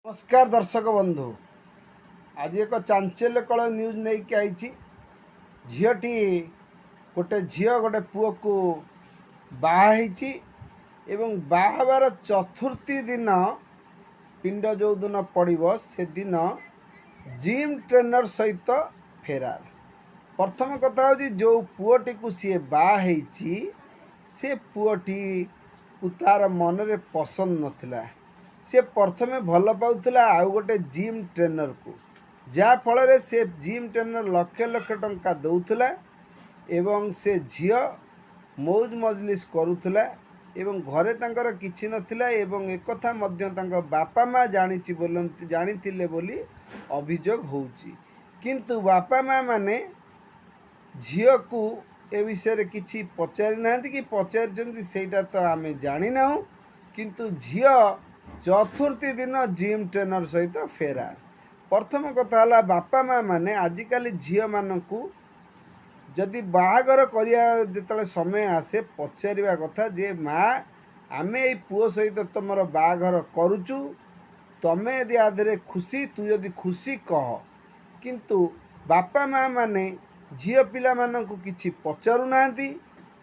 नमस्कार दर्शक बंधु। आज एक चांचल्यकल न्यूज नहीं कि आई झीटी गोटे झी गोटे पुओ को बाहाई एवं बाहाबार चतुर्थी दिन पिंड जो दिन पड़ो से दिन जिम ट्रेनर सहित फेरार। प्रथम कथा हूँ जो पुओटी को सी बाहई से पुओटी को तार मनरे पसंद नथिला। से प्रथमे भल पाउला आउ गोटे जिम ट्रेनर को जहाँ फल से जिम ट्रेनर लक्ष लक्ष टंका दौला एवं से झील मौज मजलिस करुला एवं घरे तांकर किछि नथिला एवं एक कथा मध्य तांका बापा माँ जानी बोली अभियोग होउची। किंतु बापा माँ माने झील को ए विषय किछि पचारि नाहंती कि पचारिचंती सेटा तो आमे जानि नाहु। किंतु झील चतुर्थी दिन जिम ट्रेनर सहित फेरार। प्रथम कथा है बापा माँ माने आजिकल झील मानू जदि बाहागर करिया जिते समय आसे पचारिबा कथा जे माँ आमे ए पुओ सहित तुमर बाहागर करुचु तमे यदि आधे खुशी तू यदि खुशी कह। किंतु बापा माँ माने झील पिला मानू किछि पचारू नाहंती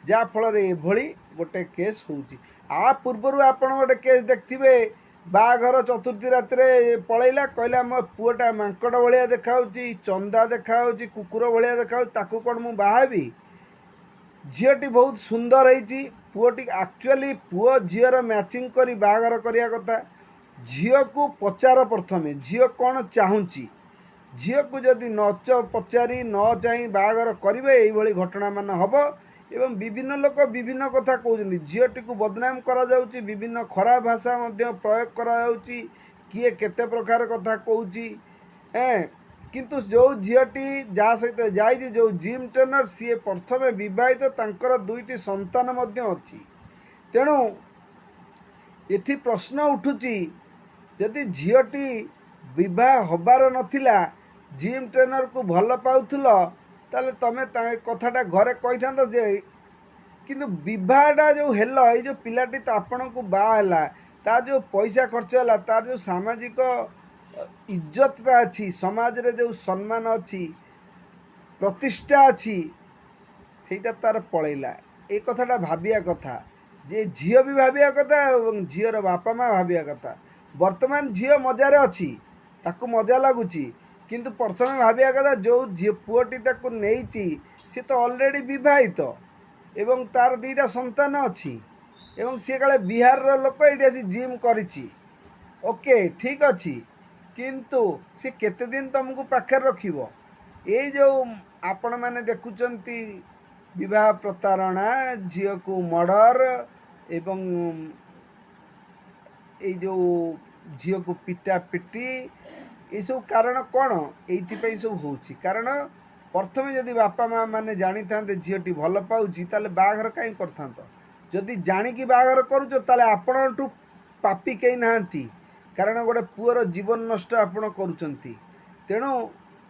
जहाँ फल एभली गोटे केस होउची। आ पूर्वर आपण गोटे केस देखथिबे बाघर चतुर्थी रात पलैला कहला मो पुओटा मांकड़ भाया देखा चंदा देखा कुकुर भाया देखा ताकू कौन मु बाहाबी। झीटी बहुत सुंदर है पुओटी एक्चुअली पुओ झीर मैचिंग करी बाघर करिया कथा। झील को पचार प्रथमे झील कौन चाहूँगी झील को जदि न पचारि न चाह बाघर करेंगे यही घटना मान हम एवं विभिन्न लोक विभिन्न कथा कहते झीटी को बदनाम करा जाउची विभिन्न खराब भाषा मध्य प्रयोग करा जाउची किए केते प्रकार कथा कहूची। किंतु जो झीटी जहाँ सहित जाइए जो जिम ट्रेनर सी प्रथमे विवाहित तांकर दुईटी संतान मध्य अच्छी। तेणु एठी प्रश्न उठुची जदि झीटी विवाह हबार नथिला जिम ट्रेनर को भल पाउथुल ताले तमे कथाटा घरे कही था जे किंतु विवाहटा जो हेल ये जो पिलाटी तो आपण को बाहला तार जो पैसा खर्च है तार जो सामाजिक इज्जतटा अच्छी समाज रे जो सम्मान अच्छी प्रतिष्ठा अच्छी सेटा तार पलैला। ए कथाटा भाबिया कथा जे झील भी भाबिया कथा और झीर बापा माँ भाबिया कथा। वर्तमान झील मजार अच्छी ताकू मजा लगुच किंतु प्रथम भाबिया कथा जो झी पुओटी ताकू नेइची सी तो ऑलरेडी विवाहित एवं तार दीटा संतान अच्छी एवं सी काले बिहार लोक ये आसी जिम करिछि ओके ठीक अच्छी किंतु सी केते दिन तुमको पाखे रखिबो। ये जो आपण माने देखुचंती विवाह प्रतारणा झील को मर्डर एवं ये जो झील को पिटा पिटी ये सब कारण कौन ये सब होउची। कारण प्रथमे जदि बापा माँ माने जानी था झीटी भल पाऊँगी ताले बाघर कहीं कर जदि जाणिकी बाघर करुच ताले आपणठू पापी कहीं नाहांती कारण गोटे पुअर जीवन नष्ट आपण करुचंती। तेणु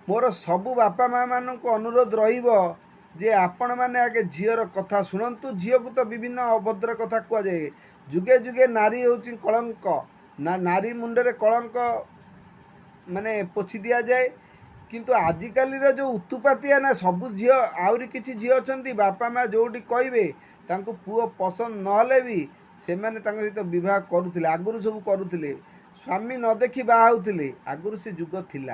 मोर सबु बापा माँ मान को अनुरोध रहिबो जे आपण माने आगे झीर कथा शुणु। झील को तो विभिन्न अभद्र कथा कह जाए जुगे जुगे नारी होची कलंक ना नारी मुंडरे कलंक माने पोछि दिया जाए। किंतु आजिकल जो उत्तुपातिया ना सबु झी आहरी किसी झी अच्छा बापा माँ जोटी कहे तांको पुओ पसंद नहले भी से मैंने सहित बह करुले आगुरी सब करुले स्वामी न देखी बाहाउले आगुरी से जुग थिला।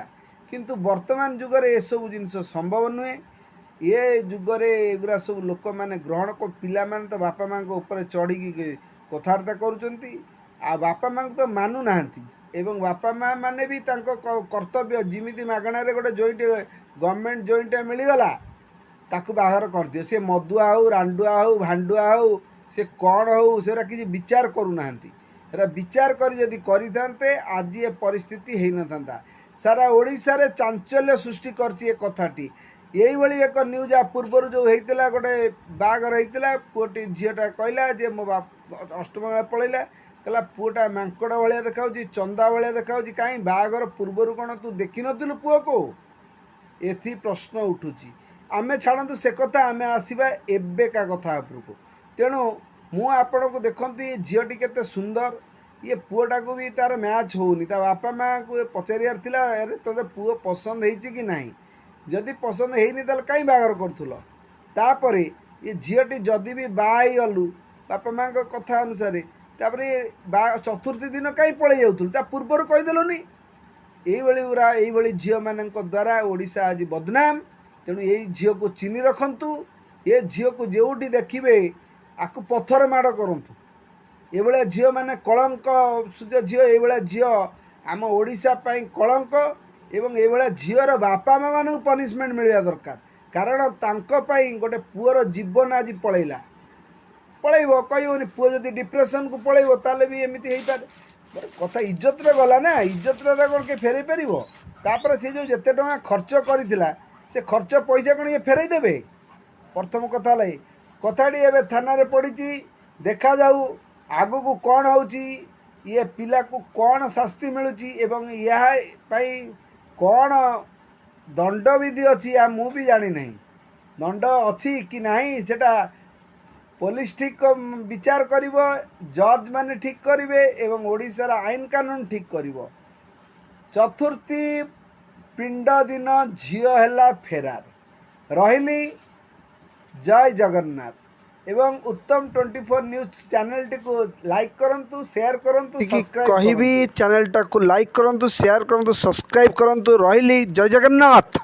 किंतु वर्तमान जुगरे ये सब जिनस संभव नुहे। ये जुगरे एगुरा सब लोक मैंने ग्रहण को पिला माने तो बापा माँ ऊपर चढ़ी कथबार्ता करुँच आ बापा माँ तो मानु नाहांती एवं बापा माँ माने भी तांको कर्तव्य जिमिति मागणार गोटे जॉइंट गवर्नमेंट जॉइंट मिलगला ताकू बाहर कर दियो से मदुआ हो रांडुआ हो भांडुआ हो से कौन हो से किसी विचार करूना विचार कर जदि करते आज ये परिस्थिति है न था। सारा ओडिशा रे चांचल्य सृष्टि करछि कथाटी यही भली एक न्यूज आ पूर्वर जो होता गोटे बाघर होता पुओटी झीटा कहला जे मो बाप अष्टम बेला पलैला कहला पुओटा मांकड़ भाया देखा चंदा भाया देखा कहीं बाघर पूर्वर कौन तू देखी नु पुओ को एथि प्रश्न उठुची। आमे छाड़ू से कथा आमे आसवा एबेका कथा उपरको। तेणु मु आपण को देखती झीटी केते सुंदर ये पुआटा को भी तार मैच होनी ता बापा माँ को पचारियार थिला अरे तोरे पुओ पसंद ହେଇଛି कि नहीं जदि पसंद ହେଇନି ताले काई बागर करथुल तापरे ये झीटी जदि भी बाई गलु बापा माँ कथा अनुसार तापर चतुर्थी दिन कहीं पलि जाऊल ता पूर्वर कहीदेलुनि ये झील मान द्वारा ओडिशा आज बदनाम। तेणु ये झील को चिन्ह रखु ये झील को जोटी देखिए आपको पथर माड़ करूँ ये झील मैंने कलंक सूर्य झील ये झील आम ओडिशा पाई कलंक एवं ये झीर बापा माँ मान पनिशमेंट मिलवा दरकार कारण तांपाई गोटे पुअर जीवन आज पलैला पलैब कहनी पुओ जदि डिप्रेशन को पलैब ताले भी एमती हो पारे कथा इज्जत गला ना इज्जत कौन के फेरई पार से जो जिते टଙ୍କା खर्च करथिला से खर्च पैसा कौन ये फेरई देबे प्रथम कथा लाई कथाटी एवं थाना रे पड़ी देखा जाऊ आगु को कौन होची ये पिला को कौन शास्ति मिलुची एवं यह पाई कौन दंड विधि अच्छी या मु भी जानी नहीं दंड अच्छी कि नहीं सेटा पुलिस ठीक विचार करिवो जज माने ठीक करिवे एवं ओडिशार आईन कानून ठीक करिवो। चतुर्थी पिंड दिन झील है फेरार रही। जय जगन्नाथ एवं उत्तम 24 न्यूज चैनल टी को लाइक करंतु शेयर करंतु सब्सक्राइब कहिबी चैनल टा को लाइक करंतु शेयर करंतु सब्सक्राइब करंतु रही। जय जगन्नाथ।